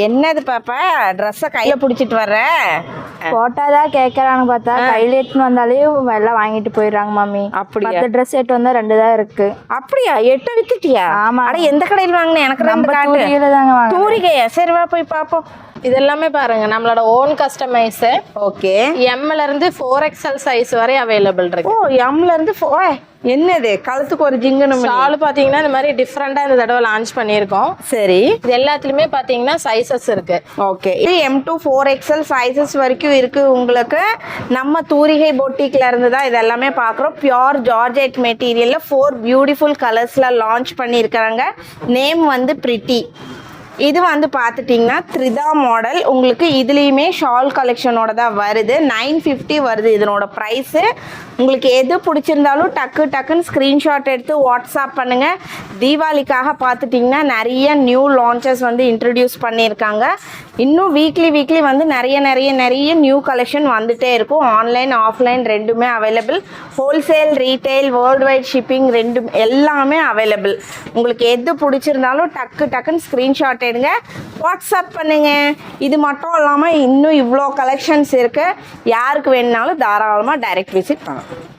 என்னது பாப்பா ட்ரெஸ்ஸை கையில் பிடிச்சிட்டு வர்ற? போட்டாதான் கேட்கறாங்க பார்த்தா கையில எடுத்துன்னு வந்தாலே எல்லாம் வாங்கிட்டு போயிடுறாங்க மாமி. அப்படியா? 10 ட்ரெஸ் எடுத்து வந்தா 2 தான் இருக்கு. அப்படியா? 8 வித்துட்டியா? ஆமா. அட எந்த கடையில் வாங்கினேன்? எனக்கு நம்ம 2 காட்டு. தூரியில தாங்க வாங்க. தூரிகையா? சரி வா போய் பார்ப்போம். இது எல்லாமே பாருங்க நம்மளோட ஓன் கஸ்டமைஸ். ஓகே. எம்ல இருந்து 4XL சைஸ் வரை அவைலபிள் இருக்கு. ஓ எம்ல இருந்து என்னது கழுத்துக்கு ஒரு ஜிங்கணும் ஷால் பாத்தீங்கன்னா இந்த மாதிரி டிஃப்ரெண்டா இந்த தடவை லான்ச் பண்ணியிருக்கோம். சரி. இது எல்லாத்துலயுமே பாத்தீங்கன்னா சைசஸ் இருக்கு. ஓகே. இது M to 4XL சைஸஸ் வரைக்கும் இருக்கு உங்களுக்கு. நம்ம தூரிகை பொட்டிக்ல இருந்து தான் இது எல்லாமே பார்க்குறோம். பியோர் ஜார்ஜெட் மெட்டீரியல்ல 4 பியூட்டிஃபுல் கலர்ஸ்ல லான்ச் பண்ணியிருக்கிறாங்க. நேம் வந்து பிரிட்டி. இது வந்து பார்த்துட்டிங்கன்னா த்ரிதா மாடல். உங்களுக்கு இதுலேயுமே ஷால் கலெக்ஷனோட தான் வருது. 950 வருது இதனோட ப்ரைஸு. உங்களுக்கு எது பிடிச்சிருந்தாலும் டக்குன்னு ஸ்க்ரீன்ஷாட் எடுத்து வாட்ஸ்அப் பண்ணுங்கள். தீபாவளிக்காக பார்த்துட்டிங்கன்னா நிறைய நியூ லான்ச்சஸ் வந்து இன்ட்ரடியூஸ் பண்ணியிருக்காங்க. இன்னும் வீக்லி வந்து நிறைய நியூ கலெக்ஷன் வந்துகிட்டே இருக்கும். ஆன்லைன் ஆஃப்லைன் ரெண்டுமே available. Wholesale retail world wide shipping ரெண்டும் எல்லாமே அவைலபிள். உங்களுக்கு எது பிடிச்சிருந்தாலும் டக்குன்னு ஸ்க்ரீன்ஷாட் எடுங்க, வாட்ஸ்அப் பண்ணுங்க. இது மட்டும் இல்லாமல் இன்னும் இவ்வளோ கலெக்ஷன்ஸ் இருக்குது. யாருக்கு வேணுனாலும் தாராளமாக டைரக்ட் விசிட் பண்ணலாம்.